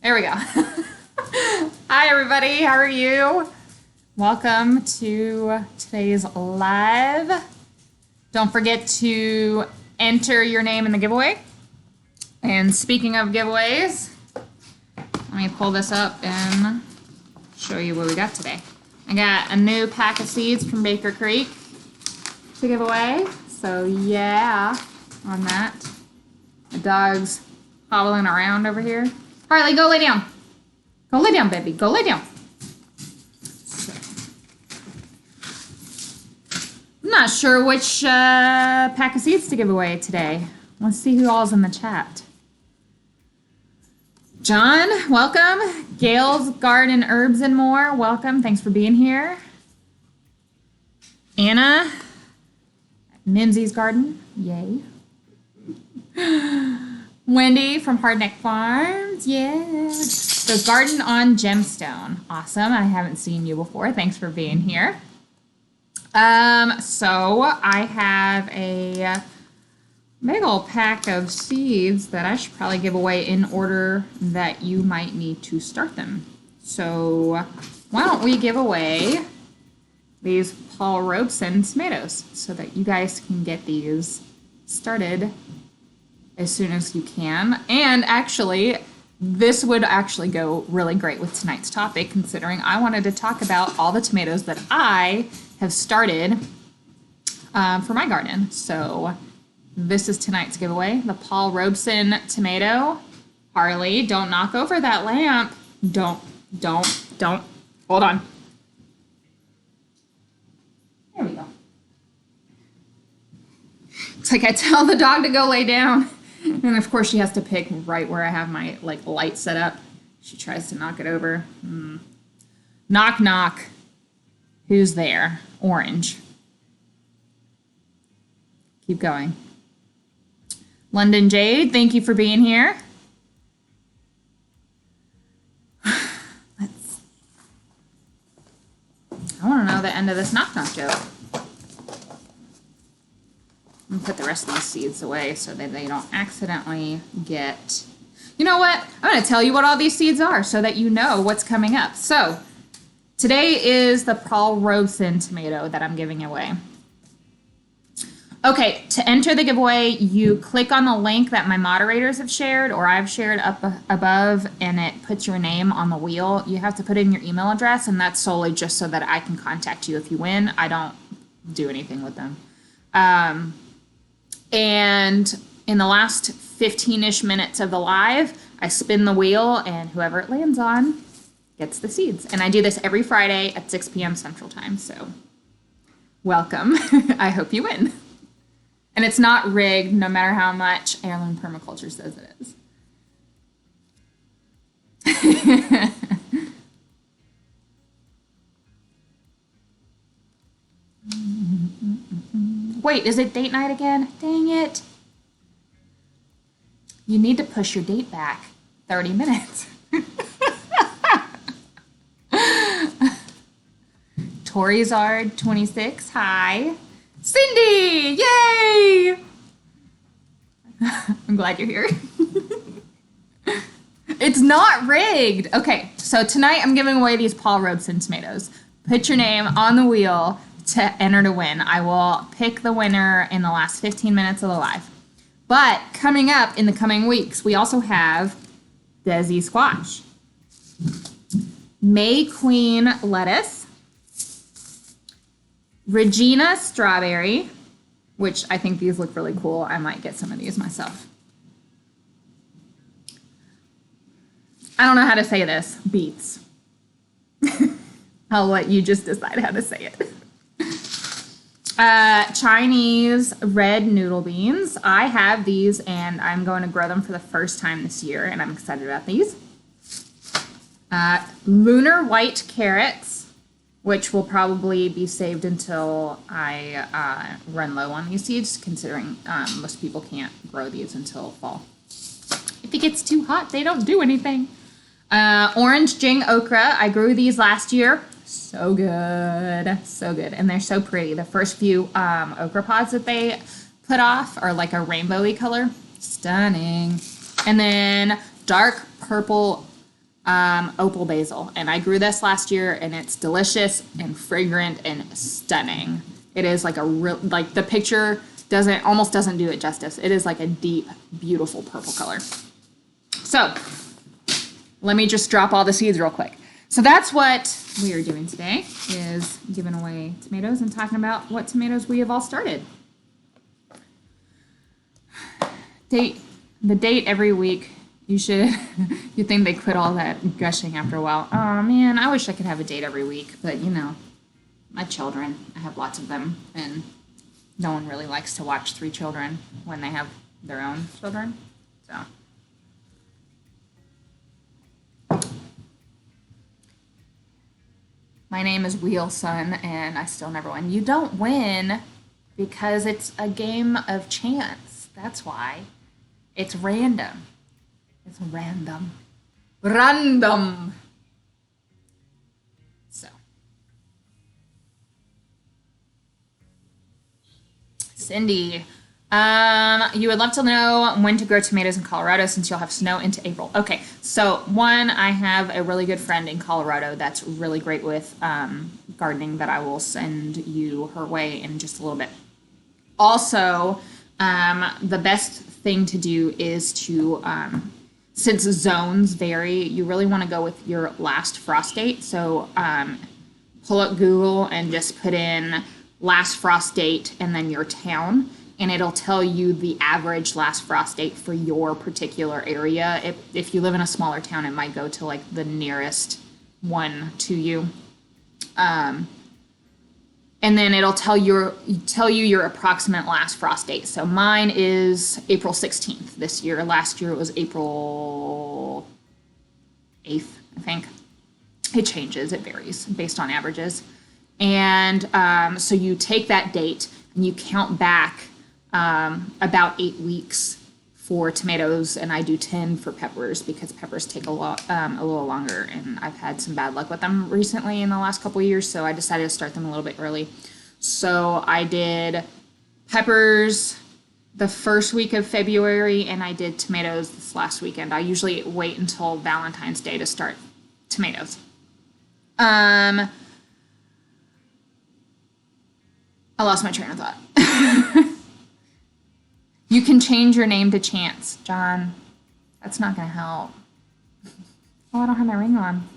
There we go. Hi, everybody. How are you? Welcome to today's live. Don't forget to enter your name in the giveaway. And speaking of giveaways, let me pull this up and show you what we got today. I got a new pack of seeds from Baker Creek to give away. So yeah, on that. The dog's hobbling around over here. Harley, go lay down. Go lay down, baby. Go lay down. So, I'm not sure which pack of seeds to give away today. Let's see who all's in the chat. John, welcome. Gail's Garden Herbs and More, welcome. Thanks for being here. Anna, Mimsy's Garden, yay. Wendy from Hardneck Farms, yeah. So Garden on Gemstone, awesome. I haven't seen you before. Thanks for being here. So I have a big old pack of seeds that I should probably give away in order that you might need to start them. So why don't we give away these Paul Robeson tomatoes so that you guys can get these started as soon as you can. And actually, this would actually go really great with tonight's topic, considering I wanted to talk about all the tomatoes that I have started for my garden. So this is tonight's giveaway, the Paul Robeson tomato. Harley, don't knock over that lamp. Don't. Hold on. There we go. It's like I tell the dog to go lay down. And of course she has to pick right where I have my light set up. She tries to knock it over. Knock, knock. Who's there? Orange. Keep going. London Jade, thank you for being here. I want to know the end of this knock knock joke. I'm going to put the rest of these seeds away so that they don't accidentally get... You know what? I'm going to tell you what all these seeds are so that you know what's coming up. So, today is the Paul Robeson tomato that I'm giving away. Okay, to enter the giveaway, you click on the link that my moderators have shared or I've shared up above, and it puts your name on the wheel. You have to put in your email address, and that's solely just so that I can contact you if you win. I don't do anything with them. And in the last 15-ish minutes of the live, I spin the wheel, and whoever it lands on gets the seeds. And I do this every Friday at 6 p.m. Central Time, so welcome. I hope you win. And it's not rigged, no matter how much Heirloom Permaculture says it is. Wait, is it date night again? Dang it. You need to push your date back 30 minutes. Torizard 26, hi. Cindy, yay! I'm glad you're here. It's not rigged. Okay, so tonight I'm giving away these Paul Robeson tomatoes. Put your name on the wheel to enter to win. I will pick the winner in the last 15 minutes of the live. But coming up in the coming weeks, we also have Desi squash, May Queen lettuce, Regina strawberry, which I think these look really cool. I might get some of these myself. I don't know how to say this. Beets. I'll let you just decide how to say it. Chinese red noodle beans. I have these, and I'm going to grow them for the first time this year, and I'm excited about these. Lunar white carrots, which will probably be saved until I run low on these seeds, considering most people can't grow these until fall. If it gets too hot, they don't do anything. Orange Jing okra. I grew these last year. So good. So good. And they're so pretty. The first few okra pods that they put off are like a rainbowy color. Stunning. And then dark purple opal basil. And I grew this last year, and it's delicious and fragrant and stunning. It is like like the picture almost doesn't do it justice. It is like a deep, beautiful purple color. So let me just drop all the seeds real quick. So that's what we are doing today, is giving away tomatoes and talking about what tomatoes we have all started. The date every week. You think they quit all that gushing after a while. Oh man, I wish I could have a date every week, but you know, my children, I have lots of them, and no one really likes to watch 3 children when they have their own children, so. My name is Wheel Son, and I still never win. You don't win because it's a game of chance. That's why. It's random. It's random. Random. So. Cindy, you would love to know when to grow tomatoes in Colorado since you'll have snow into April. Okay, so one, I have a really good friend in Colorado that's really great with gardening that I will send you her way in just a little bit. Also, the best thing to do is to, since zones vary, you really want to go with your last frost date. So pull up Google and just put in last frost date and then your town, and it'll tell you the average last frost date for your particular area. If you live in a smaller town, it might go to like the nearest one to you. And then it'll tell you your approximate last frost date. So mine is April 16th this year. Last year it was April 8th, I think. It changes, it varies based on averages. And so you take that date and you count back about 8 weeks for tomatoes, and I do 10 for peppers because peppers take a little longer, and I've had some bad luck with them recently in the last couple of years, so I decided to start them a little bit early. So I did peppers the first week of February, and I did tomatoes this last weekend. I usually wait until Valentine's Day to start tomatoes. I lost my train of thought. You can change your name to Chance, John. That's not going to help. Oh, I don't have my ring on.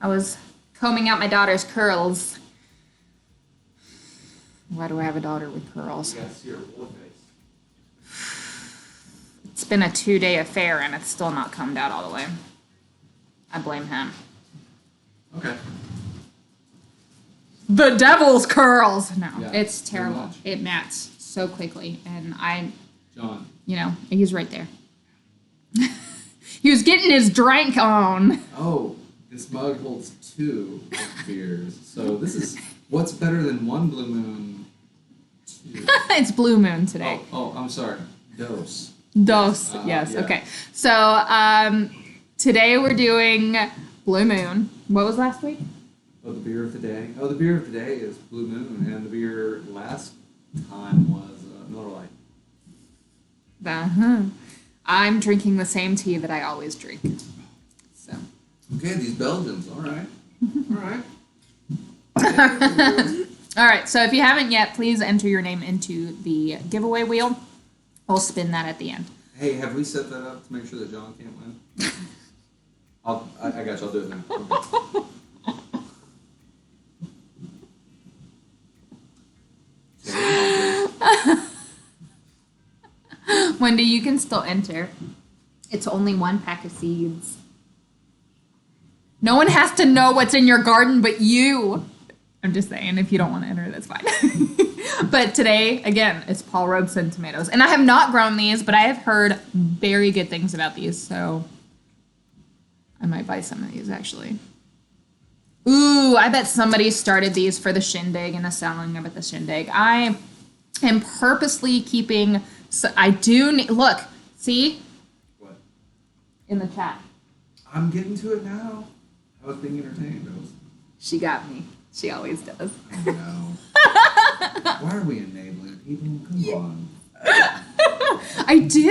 I was combing out my daughter's curls. Why do I have a daughter with curls? It's been a 2-day affair, and it's still not combed out all the way. I blame him. Okay. The devil's curls. No, Yeah, it's terrible. much. It mats so quickly, and John. you know, he's right there. He was getting his drink on. Oh, this mug holds 2 beers. So this is what's better than one Blue Moon? 2. It's Blue Moon today. Oh, I'm sorry. Dose. Dos, yes. Yeah. Okay. So today we're doing Blue Moon. What was last week? Oh, the beer of the day. Oh, the beer of the day is Blue Moon, and the beer last time was Miller Lite. Uh-huh. I'm drinking the same tea that I always drink. So. Okay, these Belgians. All right. All right. All right. So if you haven't yet, please enter your name into the giveaway wheel. We'll spin that at the end. Hey, have we set that up to make sure that John can't win? I got you. I'll do it now. Okay. Wendy, you can still enter. It's only 1 pack of seeds. No one has to know what's in your garden but you. I'm just saying, if you don't want to enter, that's fine. But today, again, it's Paul Robeson tomatoes. And I have not grown these, but I have heard very good things about these, so I might buy some of these, actually. Ooh, I bet somebody started these for the shindig and is selling them at the shindig. I am purposely keeping... So I do need... Look, see? What? In the chat. I'm getting to it now. I was being entertained. She got me. She always does. I know. Why are we enabling people? Come on. I do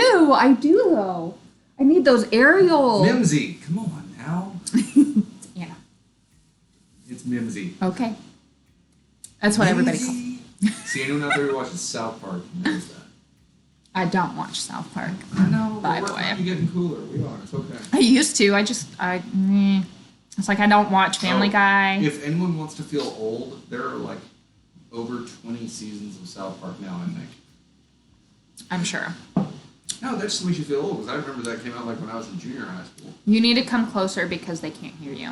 though. I need those aerial. Mimsy, come on Al? It's Anna. It's Mimsy. Okay. That's what everybody calls Mimsy. See, anyone out there who watches South Park knows that. I don't watch South Park. I know. By But the we're way. finally getting cooler. We are. It's okay. I used to. It's like I don't watch Family Guy. If anyone wants to feel old, there are like over 20 seasons of South Park now, I think. I'm sure. No, that just makes you feel old, because I remember that came out like when I was in junior high school. You need to come closer because they can't hear you.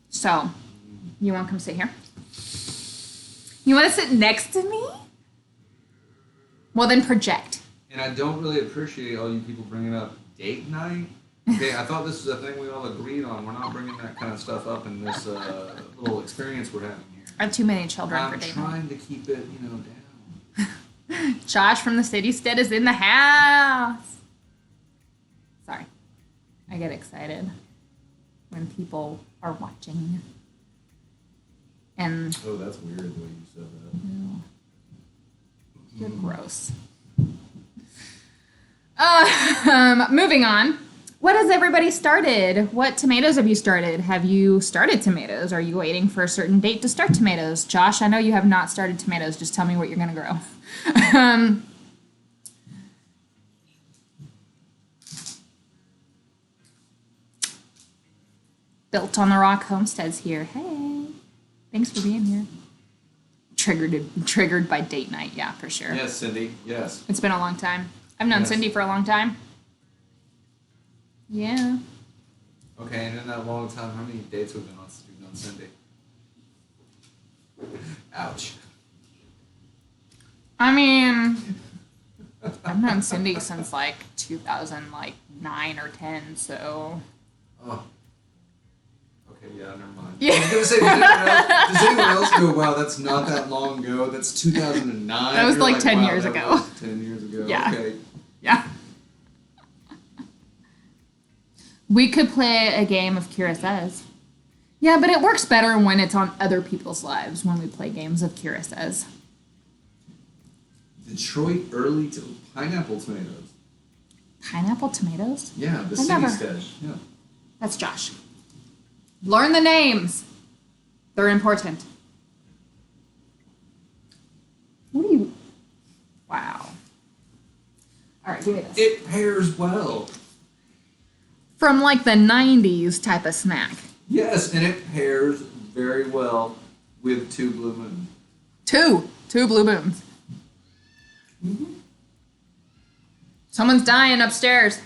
So, you want to come sit here? You want to sit next to me? Well, then project. And I don't really appreciate all you people bringing up date night. Okay, I thought this was a thing we all agreed on. We're not bringing that kind of stuff up in this little experience we're having here. I have too many children for I'm dating. trying to keep it, down. Josh from the City Stead is in the house. Sorry. I get excited when people are watching. And Oh, that's weird the way you said that. you're gross. Moving on. What has everybody started? What tomatoes have you started? Have you started tomatoes? Are you waiting for a certain date to start tomatoes? Josh, I know you have not started tomatoes. Just tell me what you're going to grow. Built on the Rock Homestead's here. Hey, thanks for being here. Triggered by date night. Yeah, for sure. Yes, Cindy. Yes. It's been a long time. I've known Yes. Cindy for a long time. Yeah. Okay, and in that long time, how many dates we've been on Cindy? Ouch. I mean, I've known Cindy since like 2009 or 10, so. Oh. Okay, yeah, never mind. Yeah. I was gonna say, does anyone else go, wow, that's not that long ago? That's 2009. That was You're like 10 wow, years that ago. was 10 years ago. Yeah. Okay. Yeah. We could play a game of Kira Says. Yeah, but it works better when it's on other people's lives when we play games of Kira Says. Detroit early to pineapple tomatoes. Pineapple tomatoes? Yeah, the I've city never- stead. Yeah. That's Josh. Learn the names. They're important. What do you... Wow. All right, give me this. It pairs well. From like the 90s type of snack. Yes, and it pairs very well with two blue moons. Two blue moons. Mm-hmm. Someone's dying upstairs.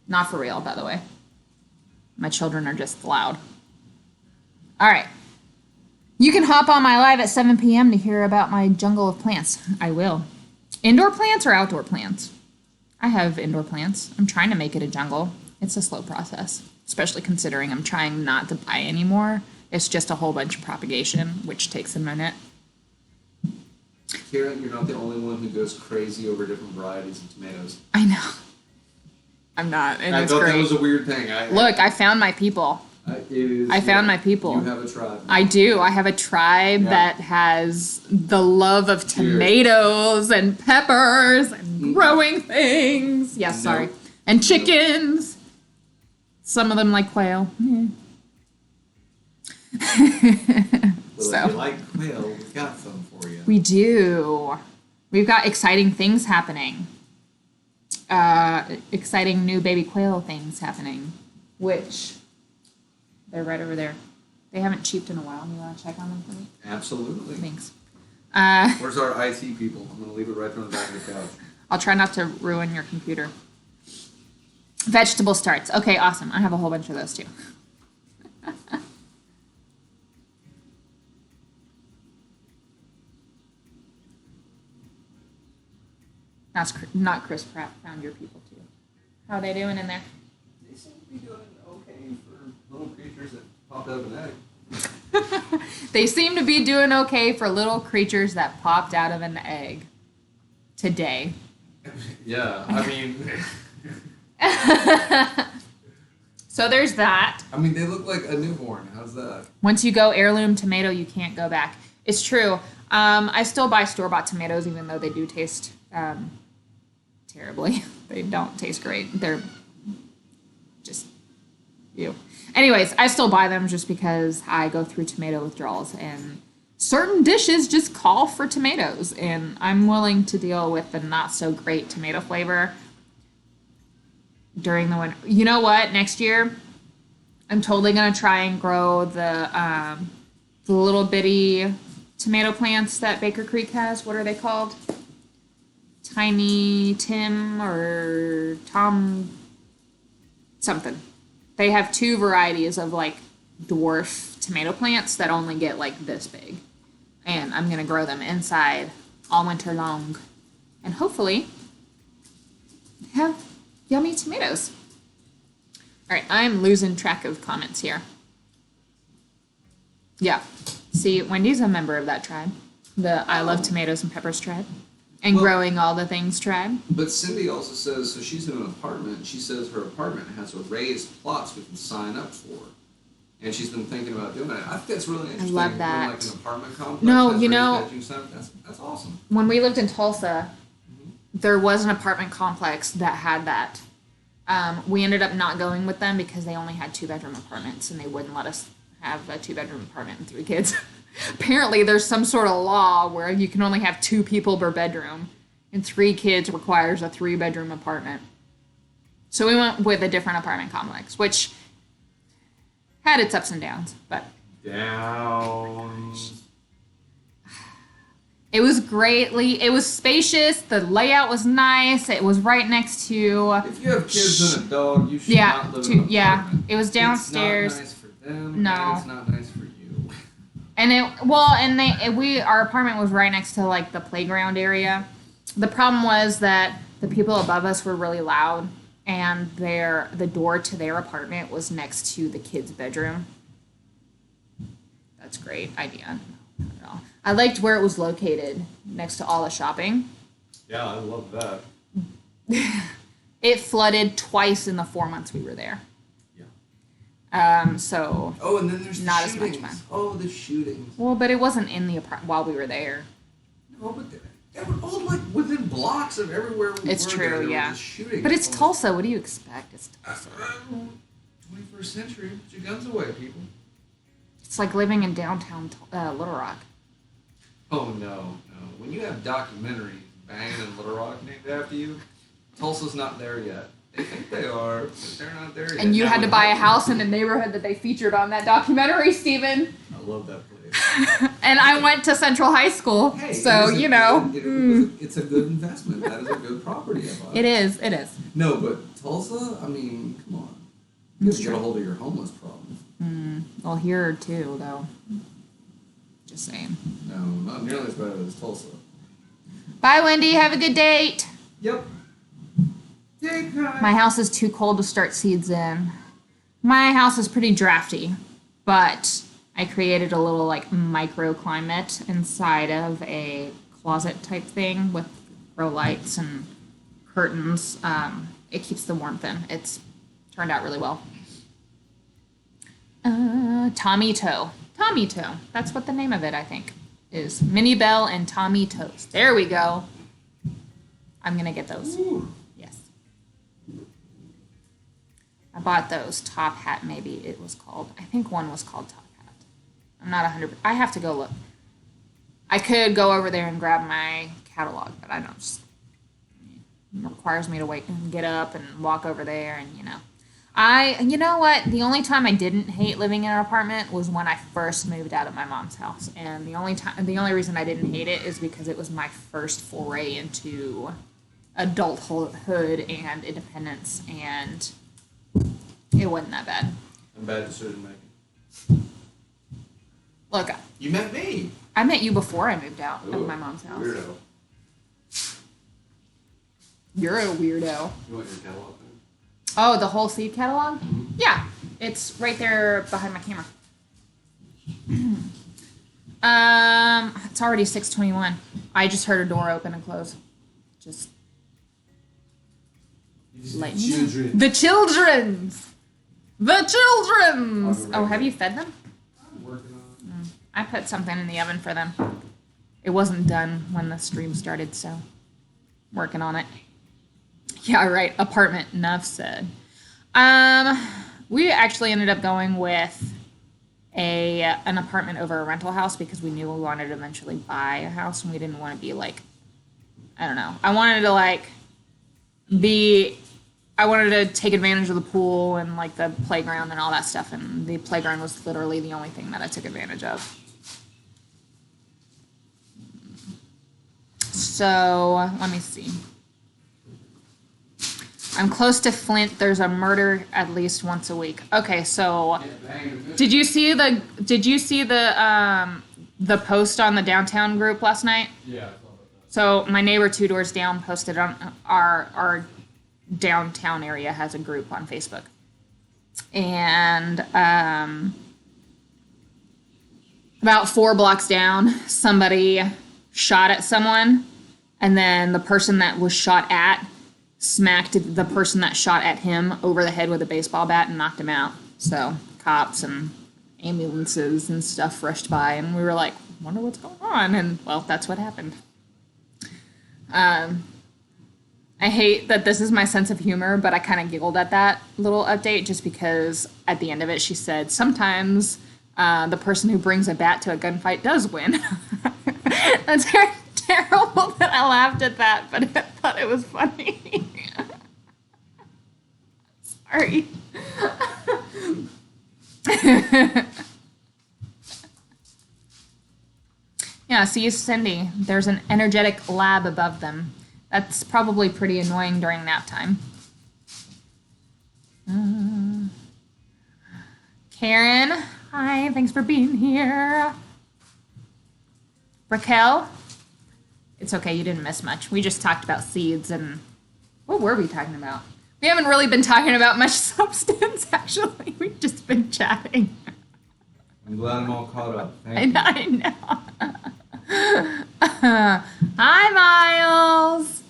Not for real, by the way. My children are just loud. All right. You can hop on my live at 7 p.m. to hear about my jungle of plants. I will. Indoor plants or outdoor plants? I have indoor plants. I'm trying to make it a jungle. It's a slow process, especially considering I'm trying not to buy anymore. It's just a whole bunch of propagation, which takes a minute. Kira, you're not the only one who goes crazy over different varieties of tomatoes. I know. I'm not, and I it's thought great. that was a weird thing. Look, I found my people. I found my people. You have a tribe. I do. I have a tribe Yeah. that has the love of tomatoes and peppers and growing things. Yes, sorry. Nope. And chickens. Some of them like quail. Well, So. if you like quail, we've got some for you. We do. We've got exciting things happening. Exciting new baby quail things happening, which they're right over there. They haven't cheeped in a while. You want to check on them for me? Absolutely. Thanks. Where's our IT people? I'm going to leave it right there on the back of the couch. I'll try not to ruin your computer. Vegetable starts. Okay, awesome. I have a whole bunch of those too. Not Chris Pratt found your people too. How are they doing in there? They seem to be doing okay for little creatures that popped out of an egg. They seem to be doing okay for little creatures that popped out of an egg today. Yeah, I mean... So there's that. I mean, they look like a newborn. How's that? Once you go heirloom tomato, you can't go back. It's true. I still buy store-bought tomatoes, even though they do taste terribly. They don't taste great. They're just Ew. Anyways, I still buy them just because I go through tomato withdrawals and certain dishes just call for tomatoes, and I'm willing to deal with the not so great tomato flavor during the winter. You know what? Next year, I'm totally gonna try and grow the little bitty tomato plants that Baker Creek has. What are they called? Tiny Tim or Tom something. They have two varieties of like dwarf tomato plants that only get like this big. And I'm going to grow them inside all winter long. And hopefully have yummy tomatoes. All right, I'm losing track of comments here. Yeah. See, Wendy's a member of that tribe. The I Love Tomatoes and Peppers tribe. And growing all the things tribe. But Cindy also says, so she's in an apartment. She says her apartment has a raised plots we can sign up for. And she's been thinking about doing it. I think that's really interesting. I love that. Like an apartment complex. No, you know, that's awesome. When we lived in Tulsa, there was an apartment complex that had that. We ended up not going with them because they only had 2-bedroom apartments and they wouldn't let us have a 2-bedroom apartment and 3 kids. Apparently, there's some sort of law where you can only have 2 people per bedroom, and 3 kids requires a 3-bedroom apartment. So we went with a different apartment complex, which had its ups and downs, but downs. It was spacious. The layout was nice. It was right next to. If you have kids and a dog, you should not live in an apartment. Yeah, it was downstairs. It's not nice for them. No, and it's not nice for you. And our apartment was right next to like the playground area. The problem was that the people above us were really loud, and the door to their apartment was next to the kids' bedroom. That's a great idea. Not at all. I liked where it was located, next to all the shopping. Yeah, I love that. It flooded twice in the 4 months we were there. So. Oh, and then there's not the as shootings. much fun. Oh, the shootings. Well, but it wasn't in the apartment while we were there. No, but they were all like within blocks of everywhere we it's were. true, there yeah. was shootings. But it's Tulsa. What do you expect? It's Tulsa. 21st century. Put your guns away, people. It's like living in downtown Little Rock. Oh no. When you have documentaries banging in Little Rock named after you, Tulsa's not there yet. They think they are, but they're not there yet. And you had to buy a house in the neighborhood that they featured on that documentary, Steven. I love that place. And I went to Central High School, hey, so you know. It's a good investment. That is a good property. It is. No, but Tulsa, I mean, come on. You have to get a hold of your homeless problem. Well, here too, though. Just saying. No, not nearly as bad as Tulsa. Bye, Wendy. Have a good date. Yep. My house is too cold to start seeds in. My house is pretty drafty, but I created a little like microclimate inside of a closet type thing with grow lights and curtains. It keeps the warmth in. It's turned out really well. Tommy Toe. That's what the name of it, I think, is. Minnie Bell and Tommy Toes. There we go. I'm going to get those. Ooh. Yes. I bought those. Top Hat, maybe it was called. I think one was called Top Hat. I'm not 100%. I have to go look. I could go over there and grab my catalog, but I don't. It requires me to wait and get up and walk over there, and you know what? The only time I didn't hate living in an apartment was when I first moved out of my mom's house, and the only reason I didn't hate it is because it was my first foray into adulthood and independence, and it wasn't that bad. And bad decision making. Look, you met me. I met you before I moved out of my mom's house. Weirdo. You're a weirdo. You want your catalog? Oh, the whole seed catalog? Mm-hmm. Yeah, it's right there behind my camera. It's already 6:21. I just heard a door open and close. Just letting you know. The children's. Oh, have you fed them? I'm working on it. I put something in the oven for them. It wasn't done when the stream started, so working on it. Yeah, right. Apartment. Enough said. We actually ended up going with an apartment over a rental house because we knew we wanted to eventually buy a house and we didn't want to be like, I don't know. I wanted to take advantage of the pool and like the playground and all that stuff, and the playground was literally the only thing that I took advantage of. So, let me see. I'm close to Flint. There's a murder at least once a week. Okay, so did you see the post on the downtown group last night? Yeah, I saw that. So my neighbor 2 doors down posted on our downtown area has a group on Facebook. And about 4 blocks down, somebody shot at someone, and then the person that was shot at smacked the person that shot at him over the head with a baseball bat and knocked him out. So cops and ambulances and stuff rushed by, and we were like, wonder what's going on, and well, that's what happened. I hate that this is my sense of humor, but I kind of giggled at that little update just because at the end of it she said, sometimes the person who brings a bat to a gunfight does win. That's very terrible that I laughed at that, but I thought it was funny. Sorry. Yeah, see, Cindy, there's an energetic lab above them. That's probably pretty annoying during nap time. Karen, hi, thanks for being here. Raquel, it's okay, you didn't miss much. We just talked about seeds and what were we talking about? We haven't really been talking about much substance, actually. We've just been chatting. I'm glad I'm all caught up. Thank you. I know. Hi, Miles.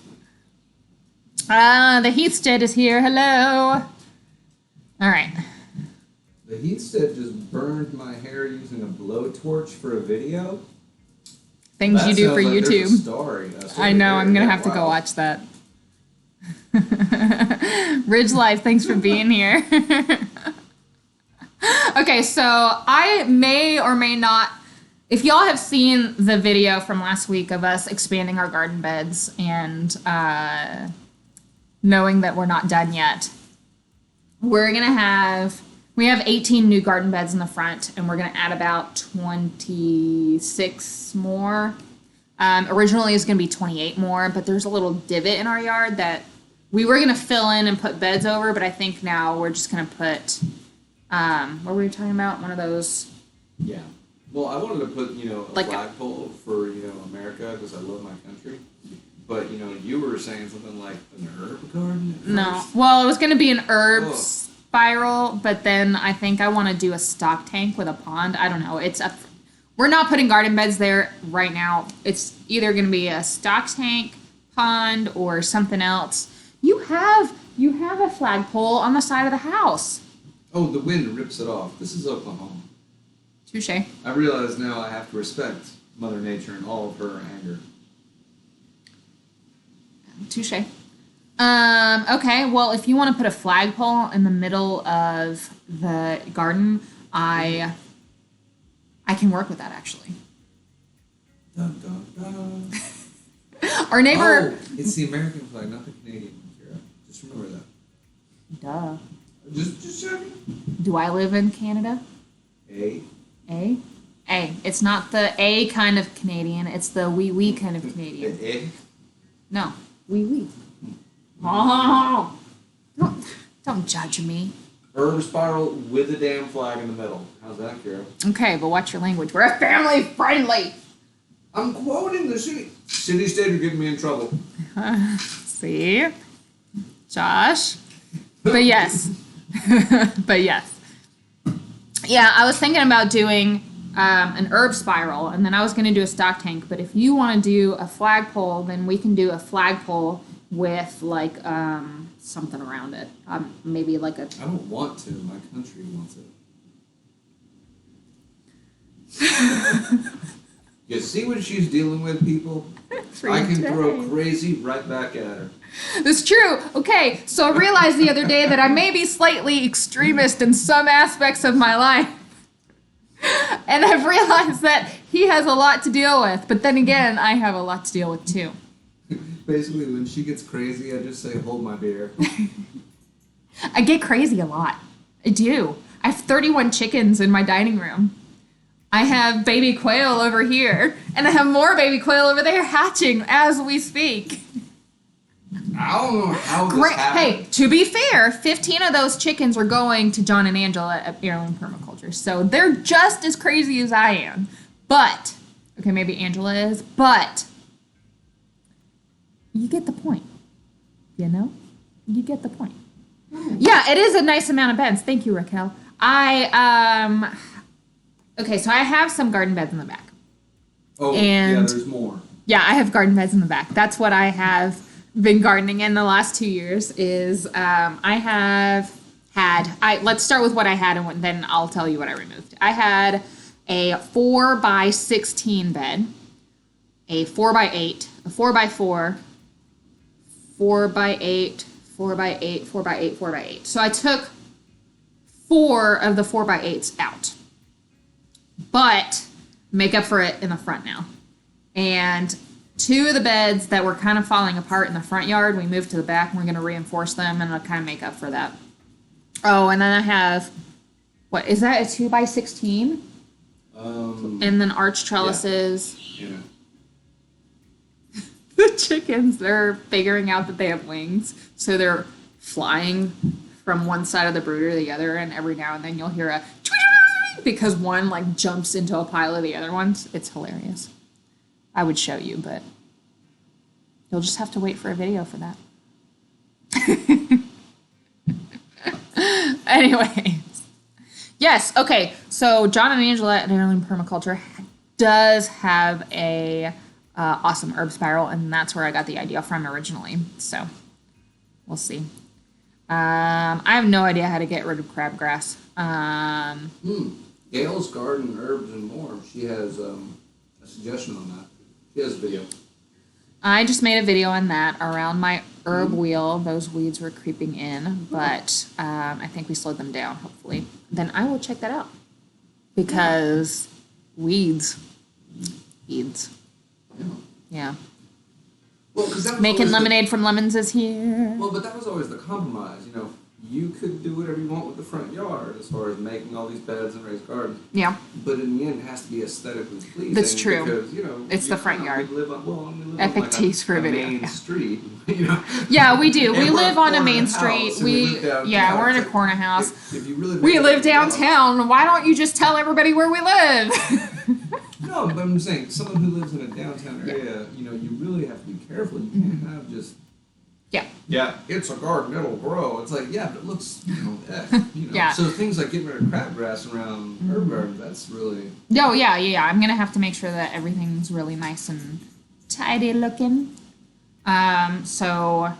The Heathstead is here. Hello. All right. The Homestead just burned my hair using a blowtorch for a video. Things you do for That sounds like YouTube. there's a story. I know. I'm gonna have to go watch that. Ridge Life, thanks for being here. Okay, so I may or may not. If y'all have seen the video from last week of us expanding our garden beds and knowing that we're not done yet, we have 18 new garden beds in the front, and we're gonna add about 26 more. Originally it was gonna be 28 more, but there's a little divot in our yard that we were gonna fill in and put beds over, but I think now we're just gonna put, what were we talking about? One of those. Yeah. Well, I wanted to put, a Like flagpole for, America because I love my country. But, you were saying something like an herb garden? No. Well, it was going to be an herb spiral, but then I think I want to do a stock tank with a pond. I don't know. We're not putting garden beds there right now. It's either going to be a stock tank, pond, or something else. You have a flagpole on the side of the house. Oh, the wind rips it off. This is Oklahoma. Touche. I realize now I have to respect Mother Nature and all of her anger. Touche. Okay, well, if you want to put a flagpole in the middle of the garden, I can work with that, actually. Dun, dun, dun. Our neighbor... Oh, it's the American flag, not the Canadian one, Kira. Just remember that. Duh. Just checking. Do I live in Canada? A. A? A. It's not the A kind of Canadian. It's the wee kind of Canadian. A. No. Wee. Oh! Don't judge me. Herb spiral with a damn flag in the middle. How's that, Kira? Okay, but watch your language. We're family friendly. I'm quoting the city. City state are getting me in trouble. See? Josh? But yes. But yes. Yeah, I was thinking about doing an herb spiral, and then I was going to do a stock tank. But if you want to do a flagpole, then we can do a flagpole with like something around it. Maybe like a. I don't want to. My country wants it. You see what she's dealing with, people? for I you can today. throw crazy right back at her. That's true. Okay, so I realized the other day that I may be slightly extremist in some aspects of my life. And I've realized that he has a lot to deal with, but then again, I have a lot to deal with too. Basically, when she gets crazy, I just say, hold my beer. I get crazy a lot. I do. I have 31 chickens in my dining room. I have baby quail over here, and I have more baby quail over there hatching as we speak. I don't know how this happened. Hey, to be fair, 15 of those chickens are going to John and Angela at Heirloom Permaculture, so they're just as crazy as I am. But, okay, maybe Angela is, but you get the point. You know? You get the point. Yeah, it is a nice amount of beds. Thank you, Raquel. Okay, so I have some garden beds in the back. Oh, and yeah, there's more. Yeah, I have garden beds in the back. That's what I have been gardening in the last 2 years is let's start with what I had and then I'll tell you what I removed. I had a 4x16 bed, a 4x8, a 4x4, 4x8, 4x8, 4x8, 4x8. So I took 4 of the 4x8s out, but make up for it in the front now. And 2 of the beds that were kind of falling apart in the front yard, we moved to the back and we're going to reinforce them and it'll kind of make up for that. Oh, and then I have, what, is that a 2x16? And then arch trellises. Yeah. The chickens, they're figuring out that they have wings, so they're flying from one side of the brooder to the other, and every now and then you'll hear a because one like jumps into a pile of the other ones. It's hilarious. I would show you, but you'll just have to wait for a video for that. Anyways. Yes, okay. So John and Angela at Heirloom Permaculture does have a awesome herb spiral, and that's where I got the idea from originally. So we'll see. I have no idea how to get rid of crabgrass. Gail's Garden Herbs and More. She has a suggestion on that. She has a video. I just made a video on that around my herb wheel. Those weeds were creeping in, but I think we slowed them down, hopefully. Then I will check that out. Because weeds. Yeah. Well, because that was Making lemonade from lemons is here. Well, but that was always the compromise. You know, you could do whatever you want with the front yard as far as making all these beds and raised gardens. Yeah. But in the end, it has to be aesthetically pleasing. That's true. Because, you know, it's the front yard. We live on, Epic like tease for a video. Main street. You know? Yeah, we do. We And live we're on a main house, street. and we live We're in a downtown. corner house. If you really We make live it yourself- downtown. Why don't you just tell everybody where we live? No, but I'm saying someone who lives in a downtown area, you know, you really have to be careful. You can't have just yeah, it's a garden, it'll grow. It's like, yeah, but it looks, you know. Yeah. So things like getting rid of crabgrass around herb gardens, that's really Oh, yeah. I'm going to have to make sure that everything's really nice and tidy looking. So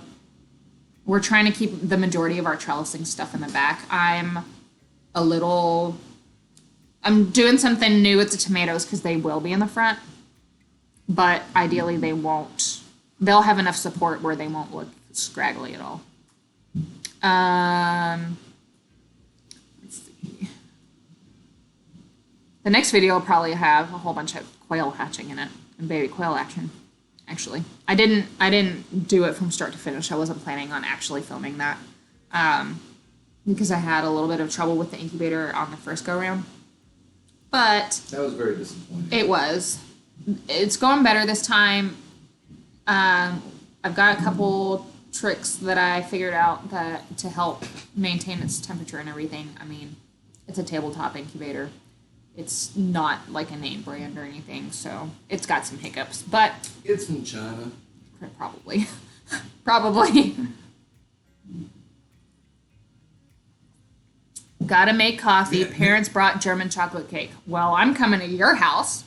we're trying to keep the majority of our trellising stuff in the back. I'm doing something new with the tomatoes because they will be in the front. But ideally they won't. They'll have enough support where they won't look scraggly at all. Let's see. The next video will probably have a whole bunch of quail hatching in it and baby quail action. Actually, I didn't do it from start to finish. I wasn't planning on actually filming that because I had a little bit of trouble with the incubator on the first go round. But that was very disappointing. It was. It's going better this time. I've got a couple tricks that I figured out that to help maintain its temperature and everything. I mean, it's a tabletop incubator. It's not like a name brand or anything, so it's got some hiccups, but it's from China. Probably. Probably. Gotta make coffee. Parents brought German chocolate cake. Well, I'm coming to your house.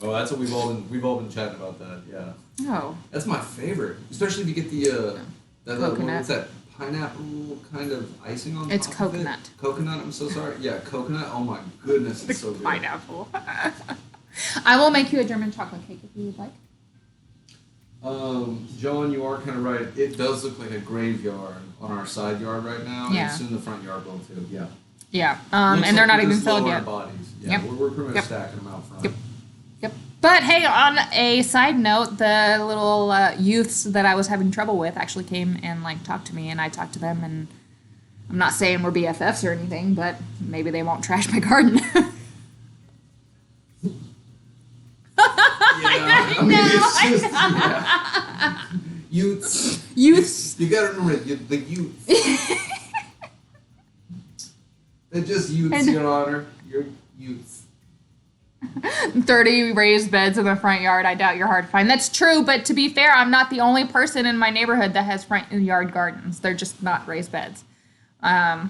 Oh, that's what we've all been chatting about that. Yeah. Oh. That's my favorite, especially if you get the coconut. What's that pineapple kind of icing on? It's top coconut. Of it? Coconut. I'm so sorry. Yeah, coconut. Oh my goodness, it's so good. Pineapple. I will make you a German chocolate cake if you would like. John, you are kind of right. It does look like a graveyard on our side yard right now. Yeah. And soon the front yard will too. Yeah. Yeah. And they're not even filled yet. Bodies. Yeah. Yep. We're pretty much stacking them out front. Yep. Yep. But hey, on a side note, the little youths that I was having trouble with actually came and like talked to me, and I talked to them. And I'm not saying we're BFFs or anything, but maybe they won't trash my garden. Yeah, I mean, it's just, yeah. Youths. You gotta remember, the youths. They're just youths, Your Honor. You're youths. 30 raised beds in the front yard. I doubt you're hard to find. That's true, but to be fair, I'm not the only person in my neighborhood that has front yard gardens. They're just not raised beds. My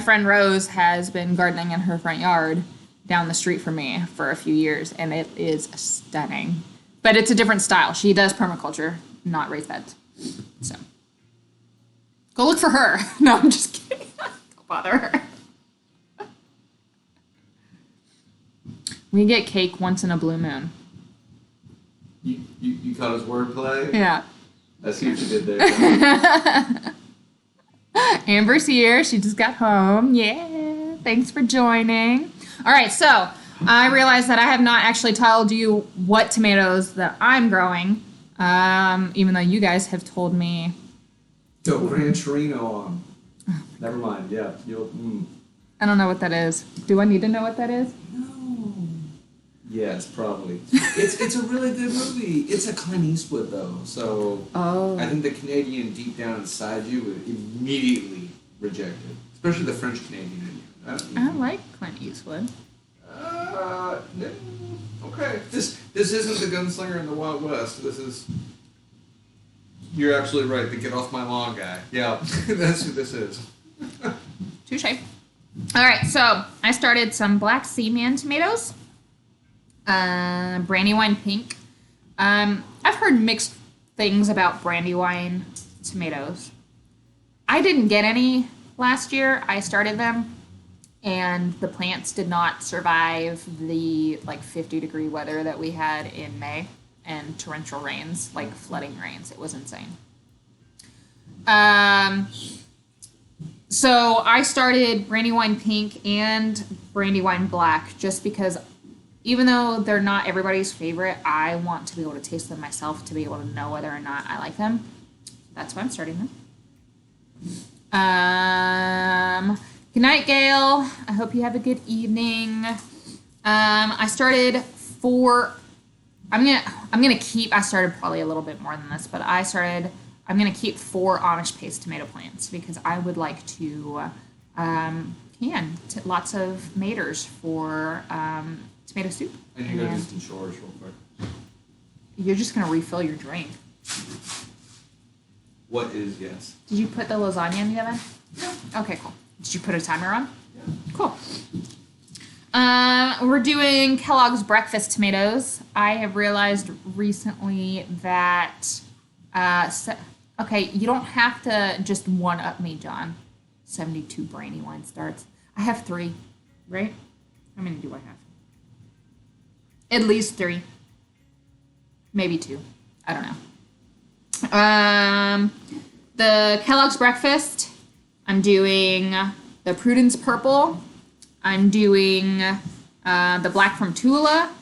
friend Rose has been gardening in her front yard down the street from me for a few years, and it is stunning. But it's a different style. She does permaculture, not raised beds. So, go look for her. No, I'm just kidding. Don't bother her. We get cake once in a blue moon. You caught his wordplay? Yeah. I see what you did there. Amber's here. She just got home. Yeah. Thanks for joining. All right, so I realized that I have not actually told you what tomatoes that I'm growing, even though you guys have told me. Go Gran Torino on. Never mind. Yeah, I don't know what that is. Do I need to know what that is? No. Yes, probably. It's a really good movie. It's a Clint Eastwood though, so I think the Canadian deep down inside you would immediately reject it, especially the French Canadian in you. I like Clint Eastwood. Okay. This isn't the gunslinger in the Wild West. This is. You're absolutely right. The get off my lawn guy. Yeah, that's who this is. Touche. All right, so I started some black Seaman tomatoes. Brandywine pink. I've heard mixed things about Brandywine tomatoes. I didn't get any last year. I started them. And the plants did not survive the 50-degree weather that we had in May and torrential rains, like flooding rains. It was insane. So I started Brandywine Pink and Brandywine Black just because even though they're not everybody's favorite, I want to be able to taste them myself to be able to know whether or not I like them. That's why I'm starting them. Good night, Gail. I hope you have a good evening. I started 4. I'm gonna keep. I started probably a little bit more than this, but I'm gonna keep 4 Amish paste tomato plants because I would like to can lots of maters for tomato soup. And you go just in chores real quick. You're just gonna refill your drink. What is yes? Did you put the lasagna in the oven? Yeah. Okay, cool. Did you put a timer on? Yeah. Cool. We're doing Kellogg's breakfast tomatoes. I have realized recently that, okay, you don't have to just one-up me, John. 72 Brandywine starts. I have 3, right? How many do I have? At least 3. Maybe 2. I don't know. The Kellogg's breakfast, I'm doing the Prudence Purple. I'm doing the Black from Tula,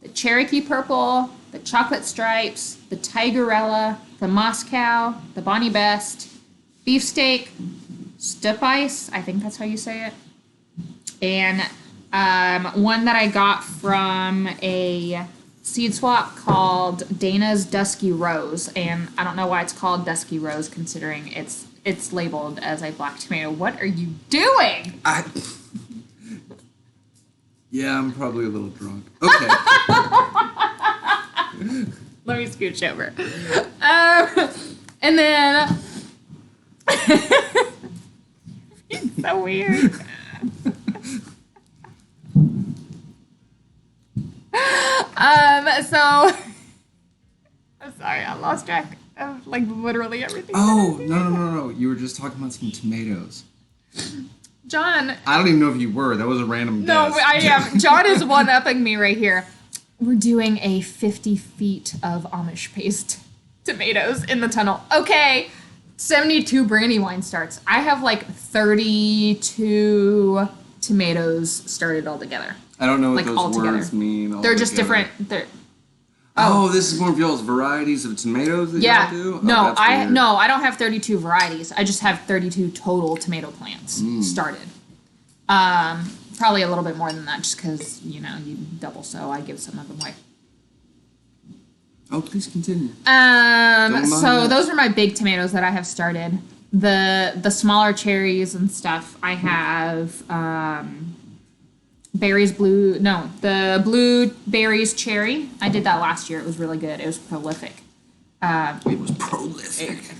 the Cherokee Purple, the Chocolate Stripes, the Tigerella, the Moscow, the Bonnie Best, Beefsteak, Stup Ice, I think that's how you say it, and one that I got from a seed swap called Dana's Dusky Rose, and I don't know why it's called Dusky Rose considering it's labeled as a black tomato. What are you doing? Yeah, I'm probably a little drunk. Okay. Let me scooch over. And then it's so weird. So I'm sorry, I lost track of literally everything. Oh, no. You were just talking about some tomatoes. John. I don't even know if you were. That was a random guess. No, I am. John is one-upping me right here. We're doing a 50 feet of Amish paste tomatoes in the tunnel. Okay, 72 Brandywine starts. I have like 32 tomatoes started all together. I don't know what like those words mean. They're just together. different. This is more of y'all's varieties of tomatoes that y'all do? No, I don't have 32 varieties. I just have 32 total tomato plants started. Probably a little bit more than that, just because you double sow. I give some of them away. Oh, please continue. So those are my big tomatoes that I have started. The smaller cherries and stuff, I have the blueberries cherry. I did that last year. It was really good. It was prolific. It was prolific. It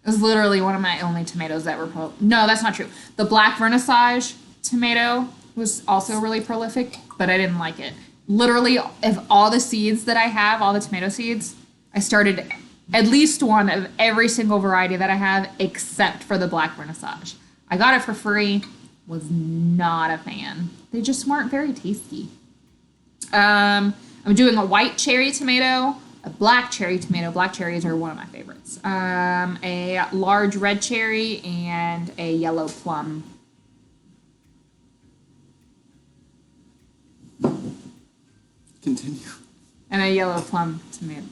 was literally one of my only tomatoes that were No, that's not true. The black vernissage tomato was also really prolific, but I didn't like it. Literally, of all the seeds that I have, all the tomato seeds, I started at least one of every single variety that I have, except for the black vernissage. I got it for free, was not a fan. They just weren't very tasty. I'm doing a white cherry tomato, a black cherry tomato. Black cherries are one of my favorites. A large red cherry, and a yellow plum. Continue. And a yellow plum tomato.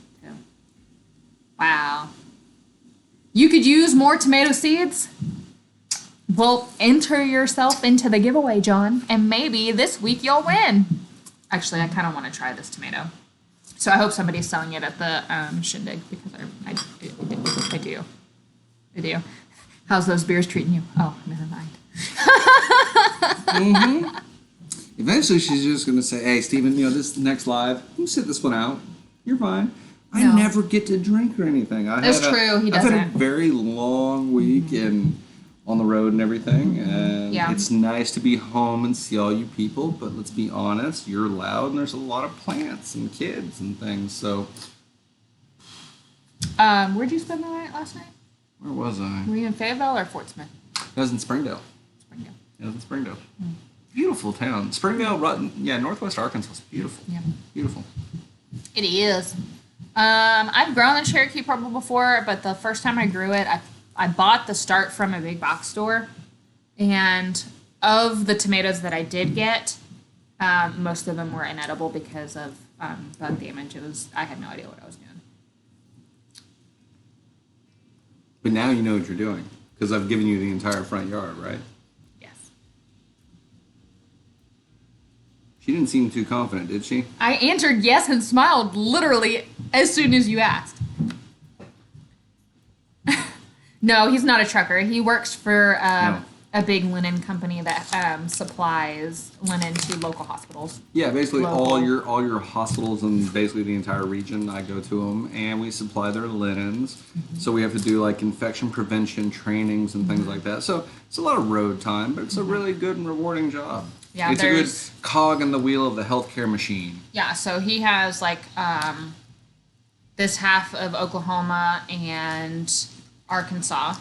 Wow. You could use more tomato seeds? Well, enter yourself into the giveaway, John, and maybe this week you'll win. Actually, I kind of want to try this tomato. So I hope somebody's selling it at the shindig, because I do. How's those beers treating you? Oh, never mind. Eventually, she's just going to say, hey, Steven, this next live, you sit this one out. You're fine. I never get to drink or anything. That's true. He doesn't. I've had a very long week and on the road and everything. And it's nice to be home and see all you people. But let's be honest, you're loud and there's a lot of plants and kids and things. So, where'd you spend the night last night? Where was I? Were you in Fayetteville or Fort Smith? I was in Springdale. I was in Springdale. Beautiful town. Springdale, Northwest Arkansas is beautiful. Yeah. Beautiful. It is. I've grown the Cherokee Purple before, but the first time I grew it, I bought the start from a big box store. And of the tomatoes that I did get, most of them were inedible because of bug damage. I had no idea what I was doing. But now you know what you're doing, because I've given you the entire front yard, right? She didn't seem too confident, did she? I answered yes and smiled literally as soon as you asked. No, he's not a trucker. He works for a big linen company that supplies linen to local hospitals. Yeah, basically all your hospitals and basically the entire region, I go to them and we supply their linens. Mm-hmm. So we have to do like infection prevention trainings and things like that. So it's a lot of road time, but it's a really good and rewarding job. Yeah, it's a good cog in the wheel of the healthcare machine. Yeah, so he has like this half of Oklahoma and Arkansas.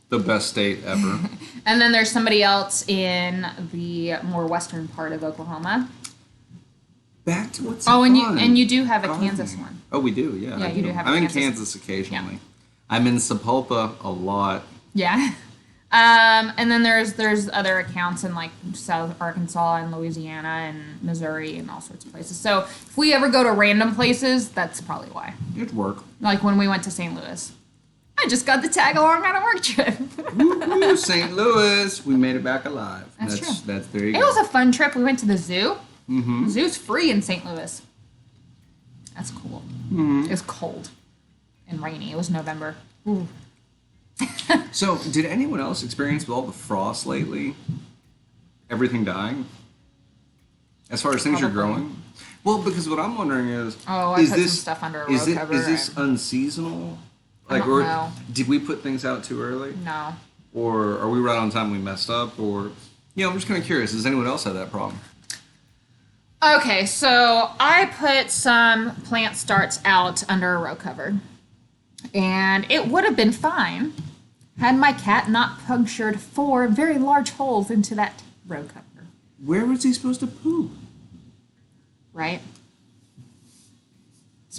The best state ever. And then there's somebody else in the more western part of Oklahoma. Back to what's and you do have a Kansas one. Oh, we do, yeah. Yeah, you do have I'm in Kansas occasionally. Yeah. I'm in Sapulpa a lot. Yeah. And then there's other accounts in like South Arkansas and Louisiana and Missouri and all sorts of places. So if we ever go to random places, that's probably why. It'd work. Like when we went to St. Louis. I just got the tag along on a work trip. Woo-hoo, St. Louis. We made it back alive. That's true. That's very good. It was a fun trip. We went to the zoo. Mm-hmm. The zoo's free in St. Louis. That's cool. Mm-hmm. It was cold and rainy. It was November. Ooh. So, did anyone else experience with all the frost lately? Everything dying? As far as things are growing? Well, because what I'm wondering is... Oh, I put some stuff under a row cover. Is this unseasonal? Like, or know. Did we put things out too early? No. Or are we right on time we messed up? Or, I'm just kind of curious. Does anyone else have that problem? Okay, so I put some plant starts out under a row cover. And it would have been fine had my cat not punctured 4 very large holes into that row cover. Where was he supposed to poop? Right?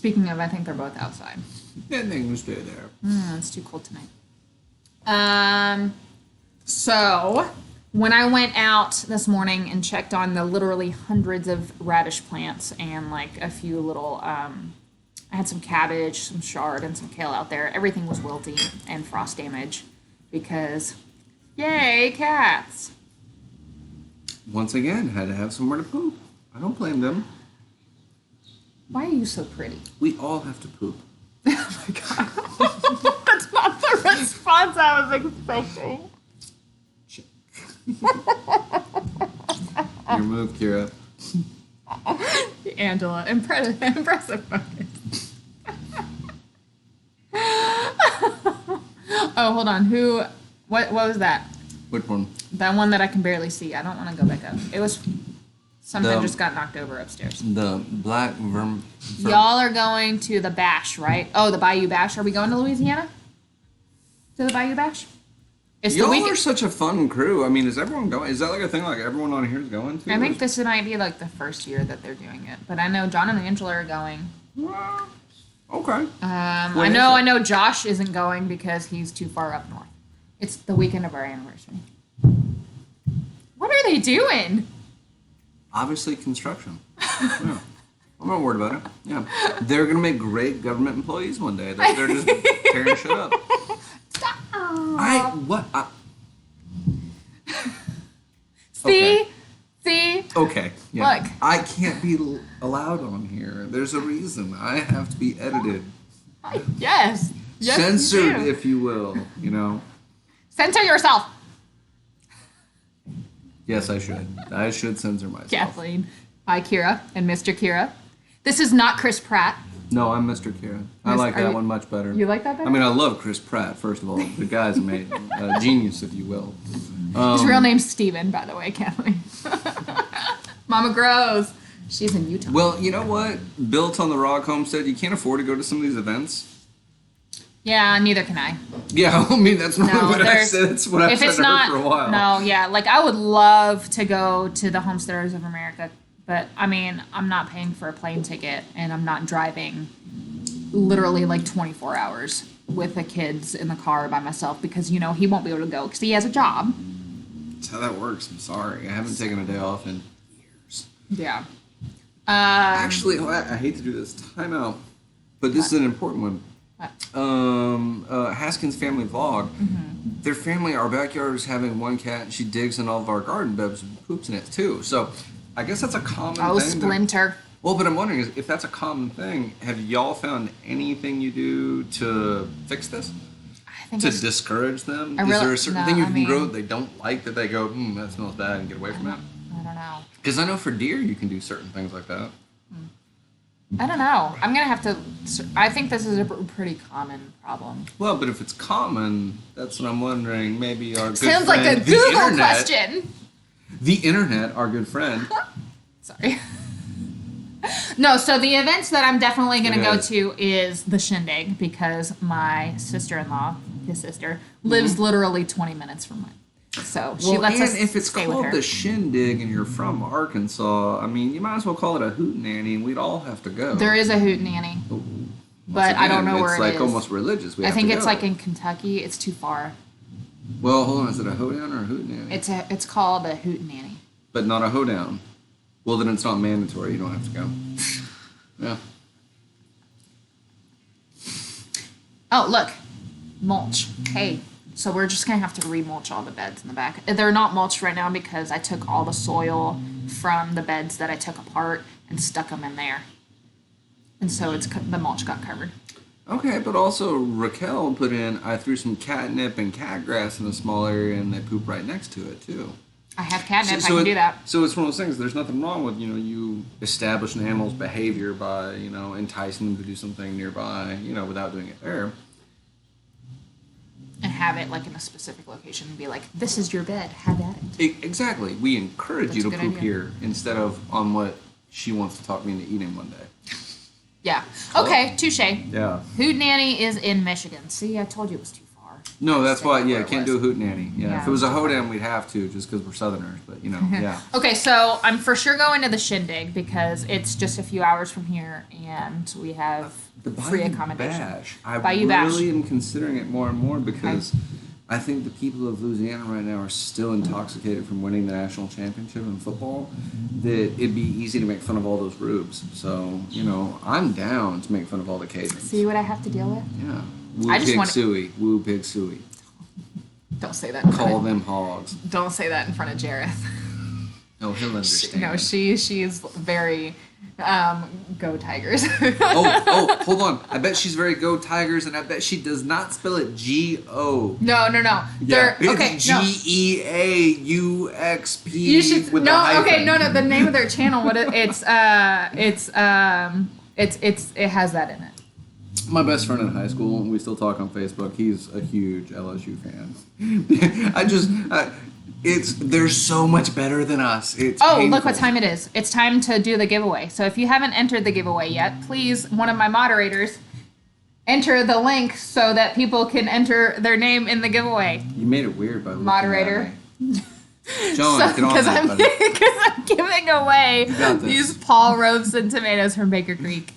Speaking of, I think they're both outside. Yeah, they can stay there. It's too cold tonight. So when I went out this morning and checked on the literally hundreds of radish plants and like a few little, I had some cabbage, some chard, and some kale out there. Everything was wilty and frost damage because, yay, cats. Once again, had to have somewhere to poop. I don't blame them. Why are you so pretty? We all have to poop. Oh my god. That's not the response I was expecting. Check. Your move, Kira. Angela, impressive focus. Oh, hold on. What was that? Which one? That one that I can barely see. I don't want to go back up. It was something just got knocked over upstairs. The black Y'all are going to the bash, right? Oh, the Bayou Bash. Are we going to Louisiana? To the Bayou Bash? It's Y'all the weekend. are such a fun crew. I mean, is everyone going? Is that like a thing like everyone on here is going to? I think this might be like the first year that they're doing it. But I know John and Angela are going. Well, okay. I know Josh isn't going because he's too far up north. It's the weekend of our anniversary. What are they doing? Obviously, construction. Yeah. I'm not worried about it. Yeah. They're going to make great government employees one day. They're just tearing shit up. Stop. What? See? Okay. See? Okay. Yeah. Look. I can't be allowed on here. There's a reason. I have to be edited. Yes. Yes, Censored, you do. if you will. You know? Censor yourself. Yes, I should. I should censor myself. Kathleen. Hi, Kira and Mr. Kira. This is not Chris Pratt. No, I'm Mr. Kira. I like that one much better. You like that better? I mean, I love Chris Pratt, first of all. The guy's amazing. Genius, if you will. His real name's Steven, by the way, Kathleen. Mama Grows. She's in Utah. Well, you know what? Built on the Rock Homestead, you can't afford to go to some of these events. Yeah, neither can I. Yeah, I mean, that's what I said. That's what I've said to her for a while. No, yeah, like I would love to go to the Homesteaders of America, but I mean, I'm not paying for a plane ticket and I'm not driving literally like 24 hours with the kids in the car by myself because, you know, he won't be able to go because he has a job. That's how that works. I'm sorry. I haven't taken a day off in years. Yeah. Actually, I hate to do this. Time out. But this is an important one. Haskins family vlog. Mm-hmm. Their family, our backyard is having one cat, and she digs in all of our garden beds and poops in it too. So, I guess that's a common thing. Oh, Splinter. Well, but I'm wondering if that's a common thing. Have y'all found anything you do to fix this? I think to discourage them? Is there a certain thing you can grow that they don't like that they go, that smells bad, and get away from it? I don't know. Because I know for deer you can do certain things like that. I don't know. I'm going to have to... I think this is a pretty common problem. Well, but if it's common, that's what I'm wondering. Maybe our good Sounds friend... like a Google question. The internet, our good friend. Sorry. No, so the events that I'm definitely going to go to is the Shindig because my sister-in-law, his sister, lives literally 20 minutes from mine. So she lets us if it's stay with called her. the Shindig and you're from Arkansas, I mean, you might as well call it a hootenanny and we'd all have to go. There is a hootenanny. But I don't know where it is. It's like almost religious. I think it's like in Kentucky. It's too far. Well, hold on. Is it a hoedown or a hootenanny? It's called a hootenanny. But not a hoedown. Well, then it's not mandatory. You don't have to go. Yeah. Oh, look. Mulch. Hey. So we're just going to have to remulch all the beds in the back. They're not mulched right now because I took all the soil from the beds that I took apart and stuck them in there. And so the mulch got covered. Okay, but also Raquel put in, I threw some catnip and catgrass in a small area and they poop right next to it too. I have catnip, I can do that. So it's one of those things, there's nothing wrong with, you establish an animal's behavior by, enticing them to do something nearby, without doing it there. And have it like in a specific location and be like, this is your bed, have at it. Exactly. We encourage you to poop here instead of on what she wants to talk me into eating one day. Yeah. Okay, touche. Yeah. Hootenanny is in Michigan. See, I told you it was too far. No, that's why. where Yeah, it can't was. do a hootenanny. Yeah, Yeah. if it was a hoedown, we'd have to, just because we're Southerners. But yeah. Okay, so I'm for sure going to the Shindig because it's just a few hours from here, and we have The free Bayou accommodation. Bash. I Bayou Bash. really am considering it more and more because I think the people of Louisiana right now are still intoxicated from winning the national championship in football. That it'd be easy to make fun of all those rubes. So I'm down to make fun of all the Cajuns. See what I have to deal with? Yeah. Woo I just pig want- suey. Woo pig suey. Don't say that. In front Call of, them hogs. Don't say that in front of Jareth. Oh, he'll understand. She's very go Tigers. oh, hold on. I bet she's very go Tigers, and I bet she does not spell it G-O. No. Yeah, They're okay. it's No. G-E-A-U-X-P. You should with no. the hyphen. Okay, no. The name of their channel. It has that in it. My best friend in high school, we still talk on Facebook. He's a huge LSU fan. They're so much better than us. It's Oh, painful. look what time it is. It's time to do the giveaway. So if you haven't entered the giveaway yet, please, one of my moderators, enter the link so that people can enter their name in the giveaway. You made it weird by looking Moderator. at me. John, get on Because that, buddy. I'm giving away got this. these Paul Robeson tomatoes from Baker Creek.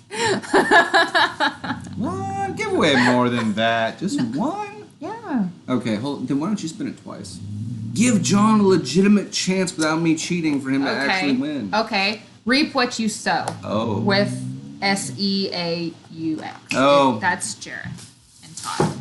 What? Give away more than that. Just one? Yeah. Okay, then why don't you spin it twice? Give John a legitimate chance without me cheating for him to actually win. Okay. Reap what you sow. Oh. With SEAUX. Oh. That's Jareth and Todd.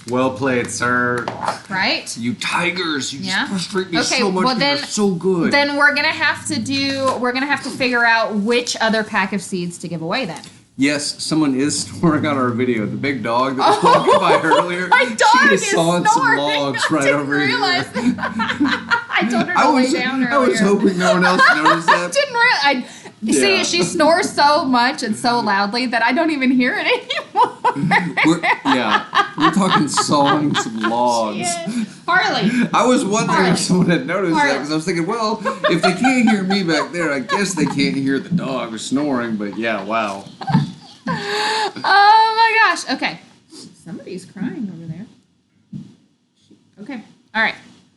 Well played, sir. Right? You Tigers, you Yeah. just frustrate me Okay, so much. well You're then- so good. Then we're gonna have to figure out which other pack of seeds to give away then. Yes, someone is snoring on our video. The big dog that was walking by earlier. My dog she is is sawing snoring. some logs I right didn't over realize here. I told her to lay down earlier. I was hoping no one else noticed that. Didn't realize. See, Yeah. she snores so much and so loudly that I don't even hear it anymore. We're talking sawing some logs. Harley. I was wondering Harley. if someone had noticed that Harley. because I was thinking, well, if they can't hear me back there, I guess they can't hear the dog snoring. But yeah, wow. Oh my gosh. Okay. Somebody's crying over there. Okay. All right.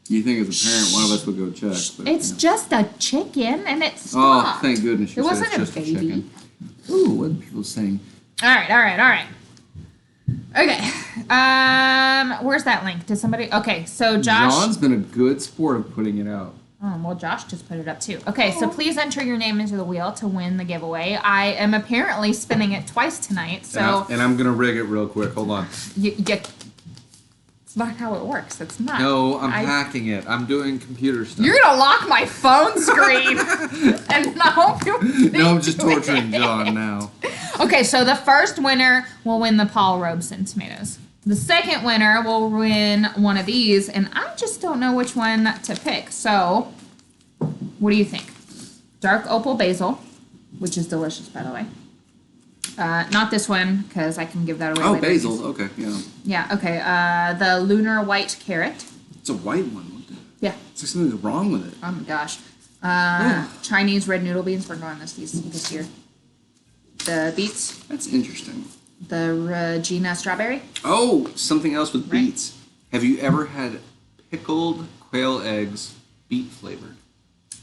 You think as a parent, one of us would go check. But, It's just a chicken and it Oh, stopped. thank goodness you It said wasn't it's a just baby. a chicken. Ooh, what are people saying? All right. Okay. Where's that link? Did somebody? Okay. So Josh. John's been a good sport of putting it out. Oh, well, Josh just put it up too. Okay, so please enter your name into the wheel to win the giveaway. I am apparently spinning it twice tonight, so And I'm going to rig it real quick. Hold on. it's not how it works. It's not. No, I'm hacking it. I'm doing computer stuff. You're gonna lock my phone screen, and I hope you. No, I'm just torturing John now. Okay, so the first winner will win the Paul Robeson tomatoes. The second winner will win one of these, and I just don't know which one to pick. So, what do you think? Dark opal basil, which is delicious, by the way. Not this one, because I can give that away. Oh, later. basil. Okay, yeah. Yeah, okay. The lunar white carrot. It's a white one. What the? Yeah. It's like something's wrong with it. Oh my gosh. Chinese red noodle beans. We're going this year. The beets. That's interesting. The Regina strawberry. Oh, something else with Right. beets. Have you ever had pickled quail eggs, beet flavored?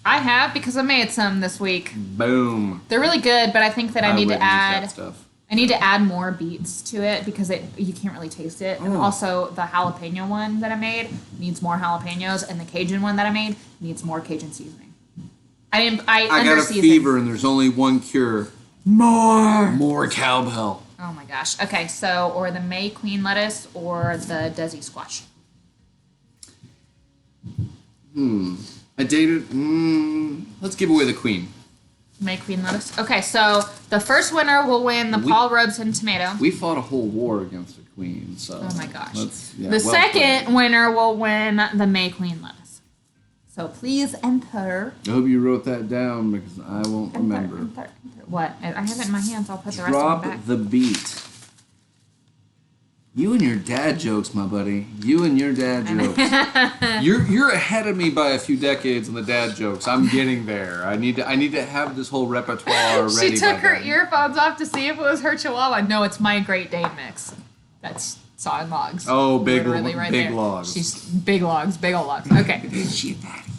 I have because I made some this week. Boom. They're really good, but I think that I need to wouldn't use add. that stuff. I need to add more beets to it because you can't really taste it. And Oh. also the jalapeno one that I made needs more jalapenos, and the Cajun one that I made needs more Cajun seasoning. I got a under-seasoned. fever and there's only one cure. More cowbell. Oh my gosh. Okay, so or the May Queen lettuce or the Desi squash. I dated. Let's give away the queen. May Queen lettuce. Okay, so the first winner will win the Paul Robeson tomato. We fought a whole war against the queen, so. Oh my gosh. Well Second played. winner will win the May Queen lettuce. So please enter. I hope you wrote that down because I won't remember. Enter. What? I have it in my hands. I'll put the rest Drop of them back. the beat. You and your dad jokes, my buddy. You and your dad jokes. You're ahead of me by a few decades on the dad jokes. I'm getting there. I need to have this whole repertoire ready. She took by her then. earphones off to see if it was her Chihuahua. No, it's my Great Dane mix. That's Sawing logs. Oh, big Literally right big there. logs. She's big logs, big old logs. Okay. She a fatty.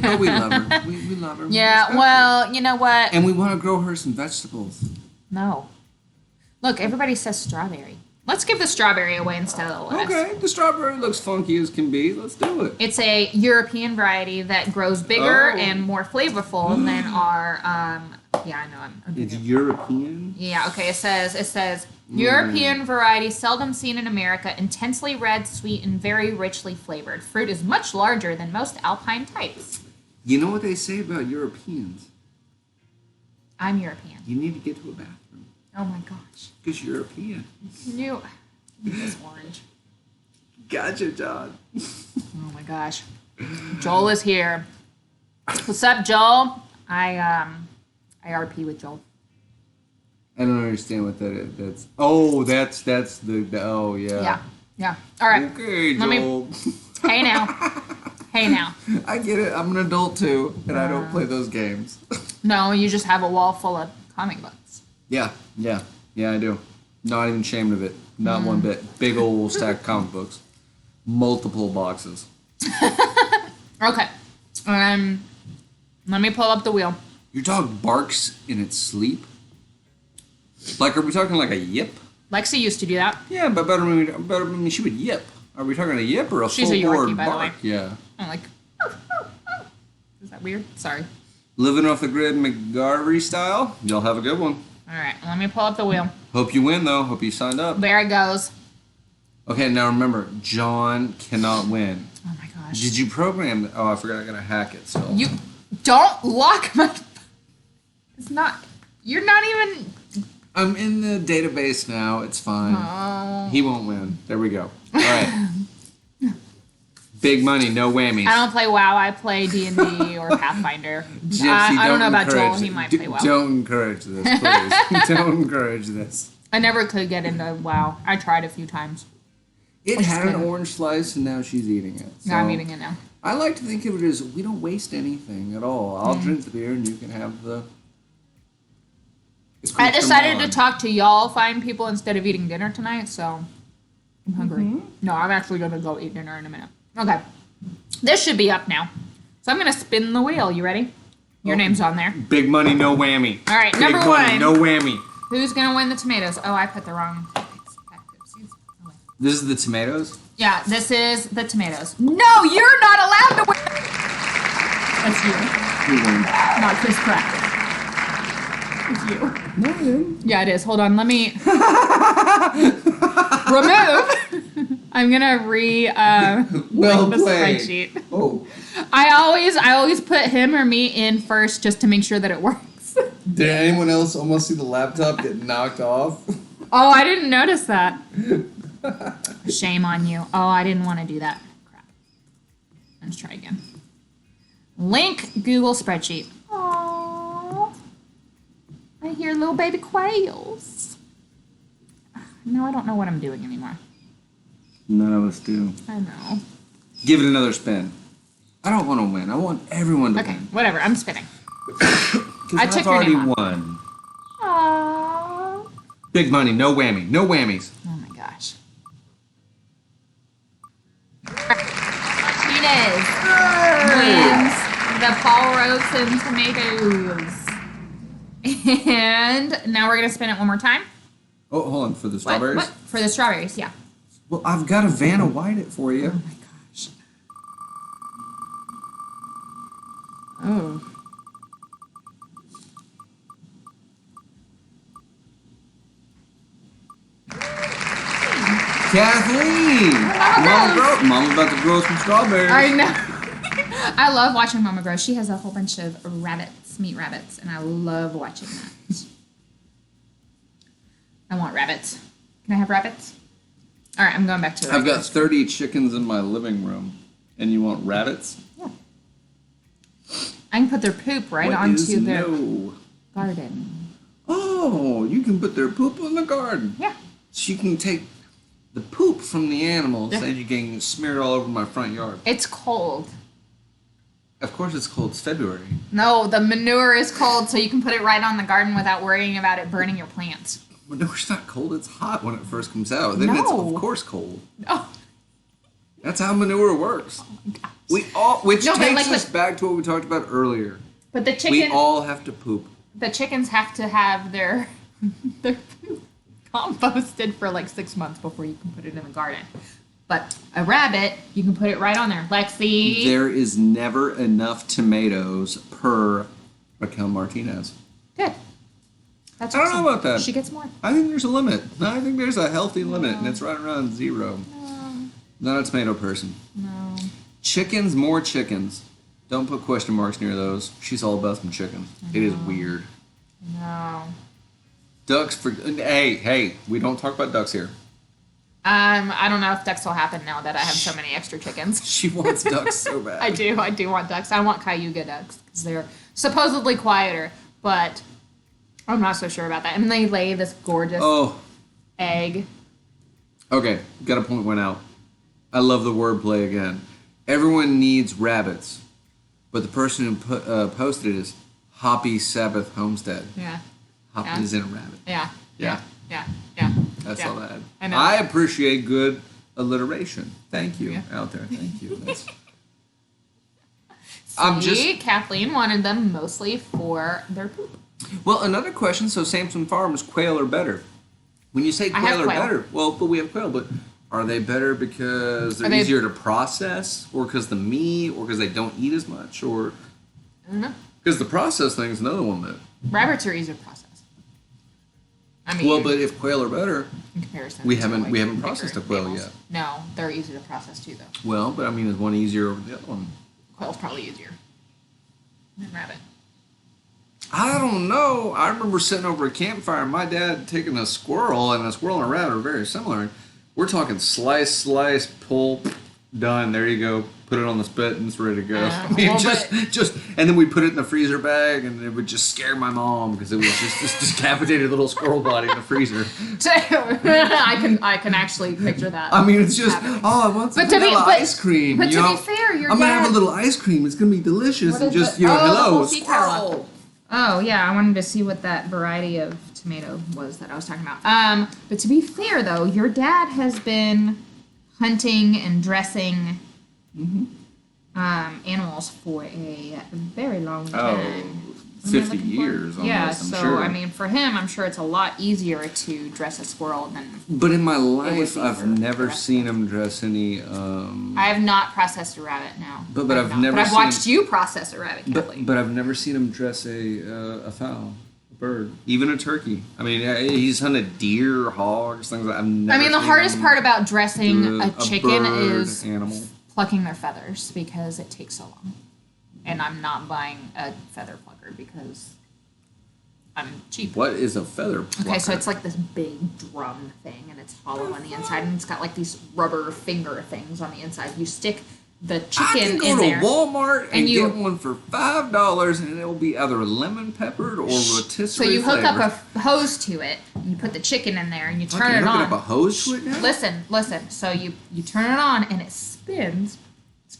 But we love her. We love her. We Yeah, respect well, you know what? her. And we want to grow her some vegetables. No. Look, everybody says strawberry. Let's give the strawberry away instead of the lettuce. Okay, the strawberry looks funky as can be. Let's do it. It's a European variety that grows bigger Oh. and more flavorful than our. Yeah, I know. I'm It's European. Yeah. Okay. It says European variety, seldom seen in America, intensely red, sweet, and very richly flavored. Fruit is much larger than most alpine types. You know what they say about Europeans? I'm European. You need to get to a bathroom. Oh my gosh. Because you're European. You. This orange. Gotcha, John. Oh my gosh. Joel is here. What's up, Joel? I RP with Joel. I don't understand what that is. That's the oh yeah. Yeah. Yeah. All right. Okay, Let me- Joel. Hey now. Hey now. I get it. I'm an adult too, and I don't play those games. No, you just have a wall full of comic books. Yeah, I do. Not even ashamed of it. Not one bit. Big old stack of comic books. Multiple boxes. Okay. Let me pull up the wheel. Your dog barks in its sleep? Like, are we talking like a yip? Lexi used to do that. Yeah, but better when she would yip. Are we talking a yip or a She's a full-board Yorkie, by the bark? way. Yeah. I'm like, is that weird? Sorry. Living off the grid McGarvey style. Y'all have a good one. All right, let me pull up the wheel. Hope you win, though. Hope you signed up. There it goes. Okay, now remember, John cannot win. Oh my gosh. Did you program? Oh, I forgot. I gotta hack it. So You don't lock my. It's not. You're not even. I'm in the database now. It's fine. Oh. He won't win. There we go. All right. Big money, no whammies. I don't play WoW. I play D&D or Pathfinder. Gypsy, I don't know about Joel. encourage He it. might play WoW. Don't encourage this, please. Don't encourage this. I never could get into WoW. I tried a few times. It Which is had an good. orange slice, and now she's eating it. No, I'm So eating it now. I like to think of it as we don't waste anything at all. I'll drink the beer, and you can have the. It's I called decided Cremon. to talk to y'all fine people instead of eating dinner tonight, so I'm hungry. No, I'm actually going to go eat dinner in a minute. Okay. This should be up now. So I'm going to spin the wheel. You ready? Your name's on there. Big money, no whammy. All right, Big number money, one. no whammy. Who's going to win the tomatoes? Oh, I put the wrong pack of seeds. Oh, wait. This is the tomatoes. Yeah, this is the tomatoes. No, you're not allowed to win. That's you, Who won? not Chris Pratt. It's you. No. Yeah, it is. Hold on. Let me remove. I'm gonna Well the played. spreadsheet. Oh. I always put him or me in first just to make sure that it works. Did anyone else almost see the laptop get knocked off? Oh, I didn't notice that. Shame on you. Oh, I didn't want to do that. Crap. Let's try again. Link Google spreadsheet. Aww. I hear little baby quails. No, I don't know what I'm doing anymore. None of us do. I know. Give it another spin. I don't want to win. I want everyone to Okay, win. whatever. I'm spinning. 'Cause I took I've your already name off. won. Aww. Big money, no whammy. No whammies. Oh my gosh. Martinez wins the Paul Rosen tomatoes. And now we're going to spin it one more time. Oh, hold on. For the strawberries? What? For the strawberries, yeah. Well, I've got a Vanna White it for you. Oh my gosh. Oh. Kathleen! Mama about to grow some strawberries. I know. I love watching Mama grow. She has a whole bunch of rabbits, meat rabbits, and I love watching that. I want rabbits. Can I have rabbits? All right, I'm going back to the I've got right 30 chickens in my living room, and you want rabbits? Yeah. I can put their poop right What onto is their no? garden. Oh, you can put their poop in the garden. Yeah. So you can take the poop from the animals Yeah. and you can smear it all over my front yard. It's cold. Of course it's cold. It's February. No, the manure is cold, so you can put it right on the garden without worrying about it burning your plants. Manure's not cold. It's hot when it first comes out. Then it's No. of course cold. Oh, That's how manure works. Which takes us back to what we talked about earlier. but the We chicken, all have to poop. the chickens have to have their their poop composted for like 6 months before you can put it in the garden. But a rabbit, you can put it right on there. Lexi. There is never enough tomatoes per Raquel Martinez. Good. That's I don't awesome. know about that. She gets more. I think there's a limit. I think there's a healthy limit, and it's right around 0. Not a tomato person. No. Chickens, more chickens. Don't put question marks near those. She's all about some chickens. It is weird. No. Ducks for hey, we don't talk about ducks here. I don't know if ducks will happen now that I have so many extra chickens. She wants ducks so bad. I do want ducks. I want Cayuga ducks because they're supposedly quieter, but I'm not so sure about that. And they lay this gorgeous egg. Okay, got to point one out. I love the wordplay again. Everyone needs rabbits, but the person who posted it is Hoppy Sabbath Homestead. Yeah. Hoppy is in a rabbit. Yeah. Yeah. That's all that. I know. I appreciate good alliteration. Thank you out there. Thank you. Kathleen wanted them mostly for their poop. Well, another question. So Samson Farms, quail are better. When you say quail are better, well, but we have quail, but are they better because they're easier to process, or because the meat, or because they don't eat as much, or I don't know. because the process thing is another one that. Rabbits are easier to process. I mean, Well, but if quail are better, in comparison, we to, haven't like, we haven't bigger processed a quail mammals. yet. No, they're easy to process too, though. Well, but I mean, is one easier over the other one? Quail's probably easier than rabbit. I don't know. I remember sitting over a campfire, and my dad taking a squirrel, and a squirrel and a rabbit are very similar. We're talking slice, pull, done. There you go. Put it on the spit, and it's ready to go. I mean, and then we put it in the freezer bag, and it would just scare my mom because it was just this decapitated little squirrel body in the freezer. So, I can actually picture that. I mean, it's just I want some ice cream. But to be fair, I'm gonna have a little ice cream. It's gonna be delicious, and just hello, squirrel. Oh yeah, I wanted to see what that variety of tomato was that I was talking about. But to be fair though, your dad has been hunting and dressing animals for a very long time. 50 years almost, yeah, I'm so sure. I mean, for him, I'm sure it's a lot easier to dress a squirrel than. But in my life, be I've for never the rest seen him dress any. I have not processed a rabbit now. But I've not. never But I've seen watched you process a rabbit, Kathleen. But I've never seen him dress a fowl, a bird, even a turkey. I mean, he's hunted deer, hogs, things like that. I've never I mean, the seen hardest him part about dressing do a chicken bird is animal. plucking their feathers because it takes so long. And I'm not buying a feather plucker because I'm cheap. What is a feather plucker? Okay, so it's like this big drum thing, and it's hollow on the inside, and it's got like these rubber finger things on the inside. You stick the chicken in there. I can go to Walmart and you get one for $5, and it will be either lemon peppered or rotisserie So you hook flavored. up a hose to it, you put the chicken in there, and you turn Okay, it you're on. hooking up a hose to it now? Listen. So you turn it on, and it spins.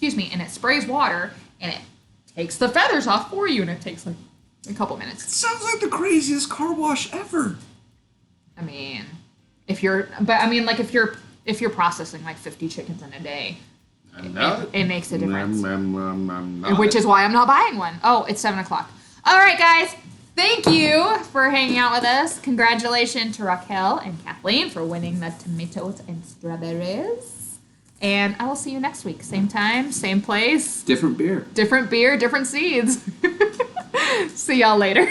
And it sprays water, and it takes the feathers off for you, and it takes like a couple minutes. Sounds like the craziest car wash ever. I mean, if you're processing like 50 chickens in a day, it makes a difference. Which is why I'm not buying one. Oh, it's 7:00. All right, guys. Thank you for hanging out with us. Congratulations to Raquel and Kathleen for winning the tomatoes and strawberries. And I will see you next week. Same time, same place. Different beer. Different beer, different seeds. See y'all later.